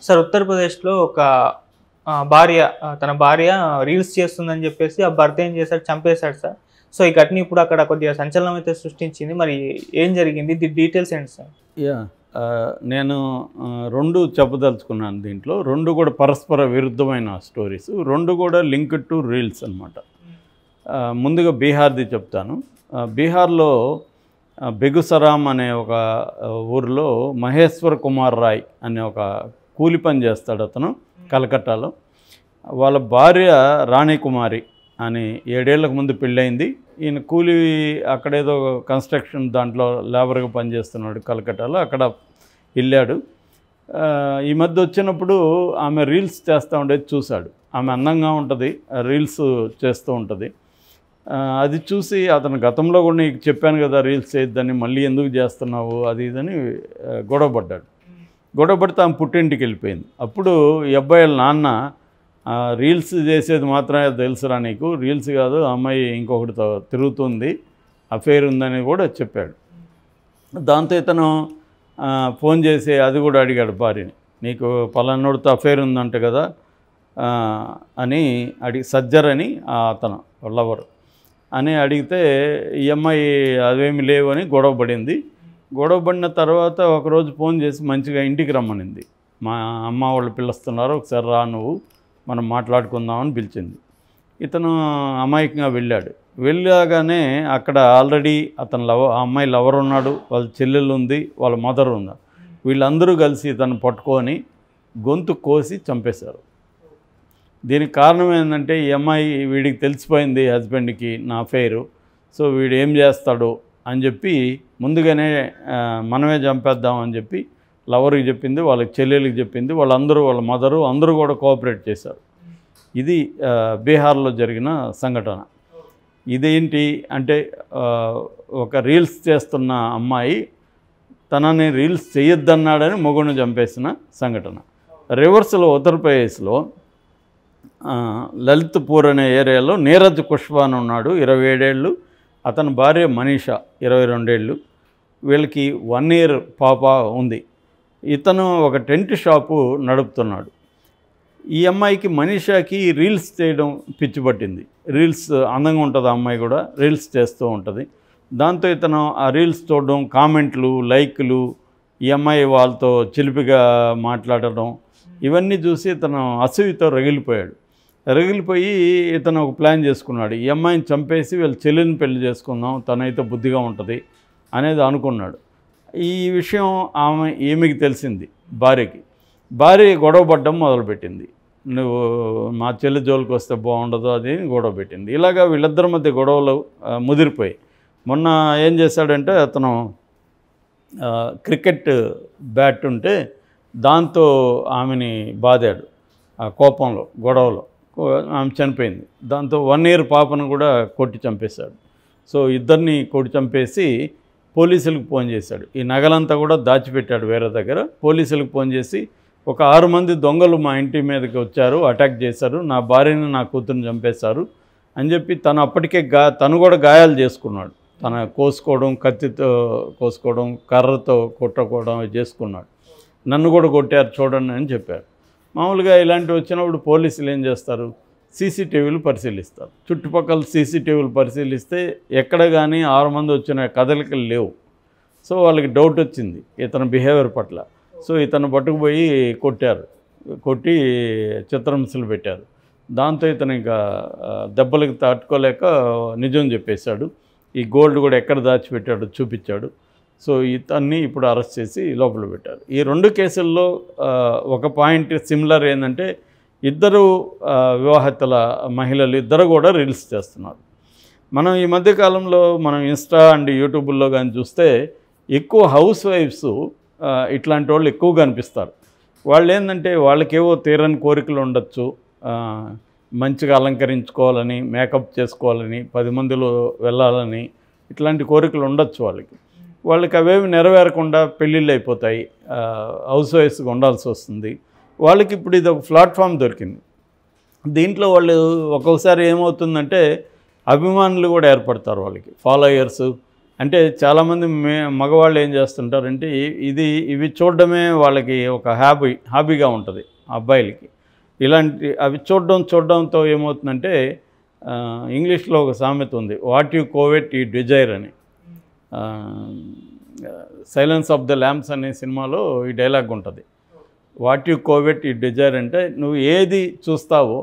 Sir ఉత్తరప్రదేశ్‌లో ఒక భార్య తన భార్య రీల్స్ చేస్తుందని చెప్పేసి ఆ భర్త ఏం చేశాడు చంపేశాడు సార్. సో ఈ ఘటన ఇప్పుడు అక్కడ కొద్దిగా సంచలనం అయితే సృష్టించింది. మరి ఏం జరిగింది? డీటెయిల్స్ ఏంటి సార్? యాహ్! నేను 2 చెప్పదలుచుకున్నాను దీంట్లో. 2 కూడా పరస్పర విరుద్ధమైన స్టోరీస్. 2 కూడా లింక్డ్ టు రీల్స్ అనమాట. ముందుగా బీహార్‌ది చెప్తాను. బీహార్‌లో బెగుసరాం అనే ఒక ఊరిలో మహేశ్వర్ కుమార్ రాయ్ అనే ఒక కూలి పని చేస్తాడు అతను కలకట్టాలో. వాళ్ళ భార్య రాణి కుమారి అని 7 ఏళ్లకు ముందు పెళ్ళయింది. ఈయన కూలి అక్కడేదో కన్స్ట్రక్షన్ దాంట్లో లేబర్గా పనిచేస్తున్నాడు కలకట్టాలో. అక్కడ వెళ్ళాడు. ఈ మధ్య వచ్చినప్పుడు ఆమె రీల్స్ చేస్తూ ఉండేది చూశాడు. ఆమె అందంగా ఉంటుంది, రీల్స్ చేస్తూ ఉంటుంది. అది చూసి అతను గతంలో కూడా నీకు చెప్పాను కదా రీల్స్ చేయొద్దని, మళ్ళీ ఎందుకు చేస్తున్నావు అది ఇదని గొడవపడ్డాడు. గొడవపడితే ఆమె పుట్టింటికి వెళ్ళిపోయింది. అప్పుడు ఈ అబ్బాయిల నాన్న రీల్స్ చేసేది మాత్రమే తెలుసురా నీకు, రీల్స్ కాదు అమ్మాయి ఇంకొకటితో తిరుగుతుంది, అఫైర్ ఉందని కూడా చెప్పాడు. దాంతో ఇతను ఫోన్ చేసి అది కూడా అడిగాడు భార్యని, నీకు పలానోడితో అఫైర్ ఉందంట కదా అని అడిగి, సజ్జర్ అని అతను లవర్ అని అడిగితే ఈ అమ్మాయి అవేమి లేవు అని గొడవపడింది. గొడవపడిన తర్వాత ఒకరోజు ఫోన్ చేసి మంచిగా ఇంటికి రమ్మనింది. మా అమ్మ వాళ్ళు పిలుస్తున్నారు, ఒకసారి రా నువ్వు మనం మాట్లాడుకుందామని పిలిచింది. ఇతను అమాయకంగా వెళ్ళాడు. వెళ్ళగానే అక్కడ ఆల్రెడీ అతను ఆ అమ్మాయి లవర్ ఉన్నాడు, వాళ్ళ చెల్లెలు ఉంది, వాళ్ళ మదర్ ఉంది. వీళ్ళందరూ కలిసి ఇతను పట్టుకొని గొంతు కోసి చంపేశారు. దీనికి కారణం ఏంటంటే ఈ అమ్మాయి వీడికి తెలిసిపోయింది హస్బెండ్కి నా అఫైరు, సో వీడు ఏం చేస్తాడో అని చెప్పి ముందుగానే మనమే చంపేద్దామని చెప్పి లవర్కి చెప్పింది, వాళ్ళకి చెల్లెలకి చెప్పింది. వాళ్ళందరూ వాళ్ళ మదరు అందరూ కూడా కోఆపరేట్ చేశారు. ఇది బీహార్లో జరిగిన సంఘటన. ఇదేంటి అంటే ఒక రీల్స్ చేస్తున్న అమ్మాయి తనని రీల్స్ చేయొద్దన్నాడని మొగుడిని చంపేసిన సంఘటన. రివర్స్లో ఉత్తరప్రదేశ్లో లలిత్పూర్ అనే ఏరియాలో నీరజ్ కుష్వా అని ఉన్నాడు, 27 ఏళ్ళు. అతని భార్య మనీషా 22 ఏళ్ళు. వీళ్ళకి 1 ఇయర్ పాప ఉంది. ఇతను ఒక టెంట్ షాపు నడుపుతున్నాడు. ఈ అమ్మాయికి మనీషాకి రీల్స్ చేయడం పిచ్చి పట్టింది. రీల్స్ అందంగా ఉంటుంది, ఆ అమ్మాయి కూడా రీల్స్ చేస్తూ ఉంటుంది. దాంతో ఇతను ఆ రీల్స్ చూడడం, కామెంట్లు, లైక్లు, ఈ అమ్మాయి వాళ్ళతో చిలిపిగా మాట్లాడడం, ఇవన్నీ చూసి ఇతను అసూయతో రగిలిపోయి ఇతను ఒక ప్లాన్ చేసుకున్నాడు. ఈ అమ్మాయిని చంపేసి వీళ్ళ చెల్లిని పెళ్లి చేసుకుందాం, తనైతే బుద్ధిగా ఉంటుంది అనేది అనుకున్నాడు. ఈ విషయం ఈమెకి తెలిసింది భార్యకి. భార్య గొడవపడ్డం మొదలుపెట్టింది. నువ్వు మా చెల్లి జోలికి వస్తే బాగుండదు అది గొడవ పెట్టింది. ఇలాగా వీళ్ళిద్దరి మధ్య గొడవలు ముదిరిపోయి మొన్న ఏం చేశాడంటే అతను క్రికెట్ బ్యాట్ ఉంటే దాంతో ఆమెని బాదాడు. ఆ కోపంలో గొడవలో ఆమె చనిపోయింది. దాంతో 1 ఇయర్ పాపను కూడా కొట్టి చంపేశాడు. సో ఇద్దరిని కొట్టి చంపేసి పోలీసులకు ఫోన్ చేశాడు. ఈ నగలంతా కూడా దాచిపెట్టాడు వేరే దగ్గర. పోలీసులకు ఫోన్ చేసి ఒక 6 మంది దొంగలు మా ఇంటి మీదకి వచ్చారు, అటాక్ చేశారు, నా భార్యని నా కూతురుని చంపేశారు అని చెప్పి తను అప్పటికే తను కూడా గాయాలు చేసుకున్నాడు. తన కోసుకోవడం, కత్తితో కోసుకోవడం, కర్రతో కొట్టుకోవడం చేసుకున్నాడు. నన్ను కూడా కొట్టారు చూడండి అని చెప్పారు. మామూలుగా ఇలాంటివి వచ్చినప్పుడు పోలీసులు ఏం చేస్తారు, సీసీటీవీలు పరిశీలిస్తారు. చుట్టుపక్కల సీసీటీవీలు పరిశీలిస్తే ఎక్కడ కానీ 6 మంది వచ్చిన కదలికలు లేవు. సో వాళ్ళకి డౌట్ వచ్చింది ఇతని బిహేవియర్ పట్ల. సో ఇతను పట్టుకుపోయి కొట్టి చిత్రహింసలు పెట్టారు. దాంతో ఇతను ఇంకా దెబ్బలకి తట్టుకోలేక నిజం చెప్పేశాడు. ఈ గోల్డ్ కూడా ఎక్కడ దాచిపెట్టాడో చూపించాడు. సో ఇతన్ని ఇప్పుడు అరెస్ట్ చేసి లోపల పెట్టారు. ఈ 2 కేసుల్లో ఒక పాయింట్ సిమిలర్ ఏంటంటే ఇద్దరు వివాహితుల మహిళలు ఇద్దరు కూడా రీల్స్ చేస్తున్నారు. మనం ఈ మధ్యకాలంలో మనం ఇన్స్టా అండ్ యూట్యూబ్లో కానీ చూస్తే ఎక్కువ హౌస్ వైఫ్స్ ఇట్లాంటి వాళ్ళు ఎక్కువగా అనిపిస్తారు. వాళ్ళు ఏంటంటే వాళ్ళకేవో తీరని కోరికలు ఉండొచ్చు, మంచిగా అలంకరించుకోవాలని, మేకప్ చేసుకోవాలని, 10 మందిలో వెళ్ళాలని, ఇట్లాంటి కోరికలు ఉండొచ్చు వాళ్ళకి అవేవి నెరవేరకుండా పెళ్ళిళ్ళు అయిపోతాయి, హౌస్ వైఫ్స్గా ఉండాల్సి వస్తుంది. వాళ్ళకి ఇప్పుడు ఇది ఒక ప్లాట్ఫామ్ దొరికింది. దీంట్లో వాళ్ళు ఒక్కొక్కసారి ఏమవుతుందంటే అభిమానులు కూడా ఏర్పడతారు వాళ్ళకి, ఫాలోయర్స్. అంటే చాలామంది మగవాళ్ళు ఏం చేస్తుంటారంటే ఇవి చూడడమే వాళ్ళకి ఒక హాబీగా ఉంటుంది అబ్బాయిలకి. అవి చూడడంతో ఏమవుతుందంటే ఇంగ్లీష్లో ఒక సామెత ఉంది, వాట్ యు కోవెట్ యు డిజైర్ అని. సైలెన్స్ ఆఫ్ ద ల్యాంప్స్ అనే సినిమాలో ఈ డైలాగ్ ఉంటుంది. వాట్ యు కోవెట్ యు డిజైర్ అంటే నువ్వు ఏది చూస్తావో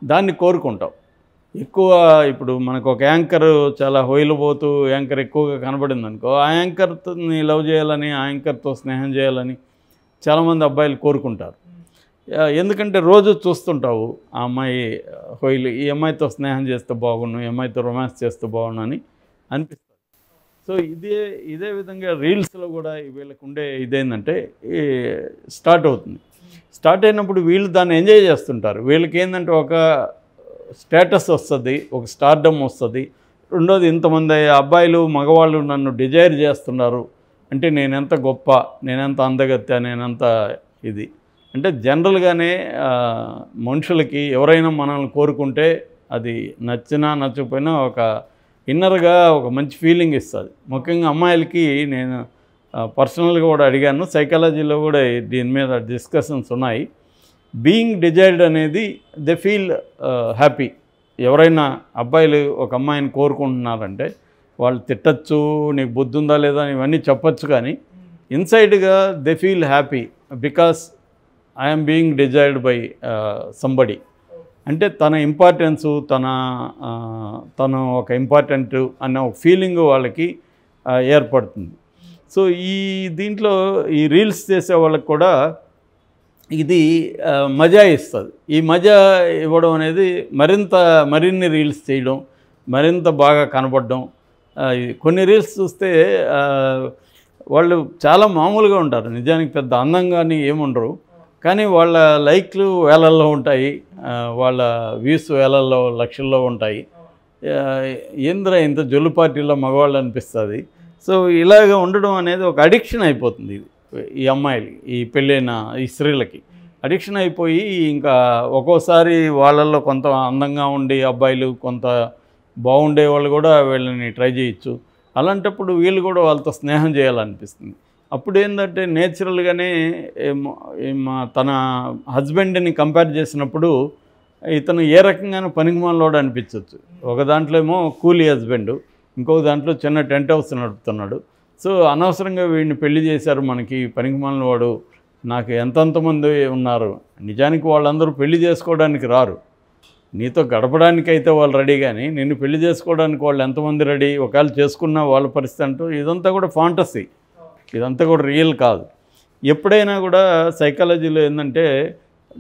దాన్ని కోరుకుంటావు. ఎక్కువ ఇప్పుడు మనకు ఒక యాంకర్ చాలా హొయిలుపోతూ యాంకర్ ఎక్కువగా కనబడింది అనుకో, ఆ యాంకర్ని లవ్ చేయాలని, ఆ యాంకర్తో స్నేహం చేయాలని చాలామంది అబ్బాయిలు కోరుకుంటారు. ఎందుకంటే రోజు చూస్తుంటావు ఆ అమ్మాయి హొయిలు, ఈ అమ్మాయితో స్నేహం చేస్తే బాగుండు, ఈ అమ్మాయితో రొమాన్స్ చేస్తే బాగుండు అని అనిపిస్తుంది. సో ఇదే విధంగా రీల్స్లో కూడా వీళ్ళకు ఉండే ఇదేంటంటే స్టార్ట్ అవుతుంది. స్టార్ట్ అయినప్పుడు వీళ్ళు దాన్ని ఎంజాయ్ చేస్తుంటారు. వీళ్ళకి ఏంటంటే ఒక స్టేటస్ వస్తుంది, ఒక స్టార్డమ్ వస్తుంది. రెండోది, ఇంతమంది అబ్బాయిలు మగవాళ్ళు నన్ను డిజైర్ చేస్తున్నారు అంటే నేనెంత గొప్ప, నేనెంత అందగత్య, నేనెంత ఇది అంటే జనరల్గానే మనుషులకి ఎవరైనా మనల్ని కోరుకుంటే అది నచ్చినా నచ్చకపోయినా ఒక ఇన్నర్గా ఒక మంచి ఫీలింగ్ ఇస్తుంది. ముఖ్యంగా అమ్మాయిలకి నేను పర్సనల్గా కూడా అడిగాను, సైకాలజీలో కూడా దీని మీద డిస్కషన్స్ ఉన్నాయి. బీయింగ్ డిజైర్డ్ అనేది దే ఫీల్ హ్యాపీ. ఎవరైనా అబ్బాయిలు ఒక అమ్మాయిని కోరుకుంటున్నారంటే వాళ్ళు తిట్టచ్చు, నీకు బుద్ధి ఉందా లేదా ఇవన్నీ చెప్పచ్చు, కానీ ఇన్సైడ్గా they feel happy because I'm being desired by somebody. అంటే తన ఇంపార్టెన్సు, తను ఒక ఇంపార్టెంట్ అన్న ఒక ఫీలింగ్ వాళ్ళకి ఏర్పడుతుంది. సో దీంట్లో ఈ రీల్స్ చేసే వాళ్ళకి కూడా ఇది మజా ఇస్తుంది. ఈ మజా ఇవ్వడం అనేది మరిన్ని రీల్స్ చేయడం, మరింత బాగా కనపడడం. కొన్ని రీల్స్ చూస్తే వాళ్ళు చాలా మామూలుగా ఉంటారు, నిజానికి పెద్ద అందంగాని ఏముండరు, కానీ వాళ్ళ లైక్లు వేలల్లో ఉంటాయి, వాళ్ళ వ్యూస్ వేలల్లో లక్షల్లో ఉంటాయి. ఇంత జొల్లు పార్టీలో మగవాళ్ళు అనిపిస్తుంది. సో ఇలాగ ఉండడం అనేది ఒక అడిక్షన్ అయిపోతుంది. ఈ అమ్మాయిలు, ఈ పెళ్ళైన ఈ స్త్రీలకి అడిక్షన్ అయిపోయి ఇంకా ఒక్కోసారి వాళ్ళల్లో కొంత అందంగా ఉండి అబ్బాయిలు కొంత బాగుండే వాళ్ళు కూడా వీళ్ళని ట్రై చేయొచ్చు. అలాంటప్పుడు వీళ్ళు కూడా వాళ్ళతో స్నేహం చేయాలనిపిస్తుంది. అప్పుడు ఏంటంటే నేచురల్గానే తన హస్బెండ్ని కంపేర్ చేసినప్పుడు ఇతను ఏ రకంగానూ పనికిమాలినోడు అనిపించవచ్చు. ఒక దాంట్లో ఏమో కూలీ హస్బెండ్, ఇంకొక దాంట్లో చిన్న టెంట్ హౌస్ నడుపుతున్నాడు. సో అనవసరంగా వీడిని పెళ్లి చేశారు, మనకి పనికిమాలిన వాడు, నాకు ఎంతమంది ఉన్నారు. నిజానికి వాళ్ళందరూ పెళ్లి చేసుకోవడానికి రారు, నీతో గడపడానికైతే వాళ్ళు రెడీ, కానీ నిన్ను పెళ్లి చేసుకోవడానికి వాళ్ళు ఎంతమంది రెడీ, ఒకవేళ చేసుకున్న వాళ్ళ పరిస్థితి అంటూ ఇదంతా కూడా ఫాంటసీ, ఇదంతా కూడా రియల్ కాదు. ఎప్పుడైనా కూడా సైకాలజీలో ఏంటంటే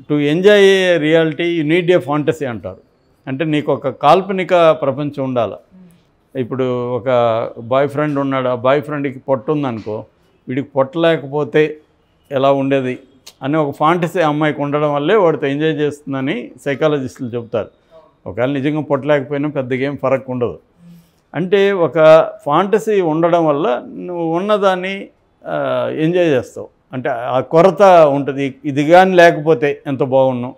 to enjoy a reality you need a fantasy అంటారు. అంటే నీకు ఒక కాల్పనిక ప్రపంచం ఉండాలి. ఇప్పుడు ఒక బాయ్ ఫ్రెండ్ ఉన్నాడు, ఆ బాయ్ ఫ్రెండ్కి పొట్టు ఉందనుకో, వీడికి పొట్ట లేకపోతే ఎలా ఉండేది అనే ఒక ఫాంటసీ అమ్మాయికి ఉండడం వల్లే వాడితో ఎంజాయ్ చేస్తుందని సైకాలజిస్టులు చెప్తారు. ఒకవేళ నిజంగా పొట్ట లేకపోయినా పెద్దగా ఏం ఫరక్ ఉండదు. అంటే ఒక ఫాంటసీ ఉండడం వల్ల నువ్వు ఉన్నదాన్ని ఎంజాయ్ చేస్తావు. అంటే ఆ కొరత ఉంటుంది, ఇది కానీ లేకపోతే ఎంత బాగున్నావు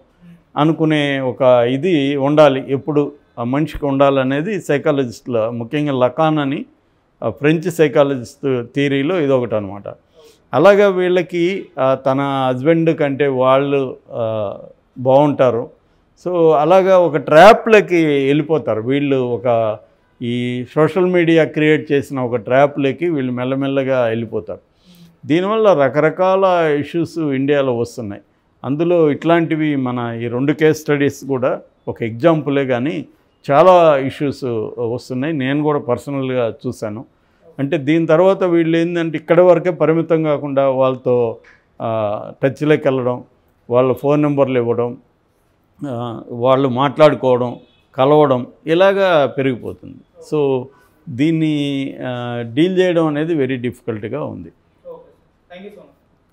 అనుకునే ఒక ఇది ఉండాలి, ఎప్పుడు ఆ మనిషికి ఉండాలనేది సైకాలజిస్టుల, ముఖ్యంగా లకాన్ అని ఫ్రెంచ్ సైకాలజిస్ట్ థియరీలో ఇదొకటి అనమాట. అలాగా వీళ్ళకి తన హస్బెండ్ కంటే వాళ్ళు బాగుంటారు. సో అలాగా ఒక ట్రాప్లకి వెళ్ళిపోతారు వీళ్ళు. ఈ సోషల్ మీడియా క్రియేట్ చేసిన ఒక ట్రాప్లకి వీళ్ళు మెల్లమెల్లగా వెళ్ళిపోతారు. దీనివల్ల రకరకాల ఇష్యూస్ ఇండియాలో వస్తున్నాయి. అందులో ఇట్లాంటివి మన ఈ 2 కేస్ స్టడీస్ కూడా ఒక ఎగ్జాంపులే, కానీ చాలా ఇష్యూస్ వస్తున్నాయి. నేను కూడా పర్సనల్గా చూశాను. అంటే దీని తర్వాత వీళ్ళు ఏంటంటే ఇక్కడి వరకే పరిమితం కాకుండా వాళ్ళతో టచ్లోకి వెళ్ళడం, వాళ్ళ ఫోన్ నెంబర్లు ఇవ్వడం, వాళ్ళు మాట్లాడుకోవడం, కలవడం ఇలాగా పెరిగిపోతుంది. సో దీన్ని డీల్ చేయడం అనేది వెరీ డిఫికల్ట్గా ఉంది. Thank you so much.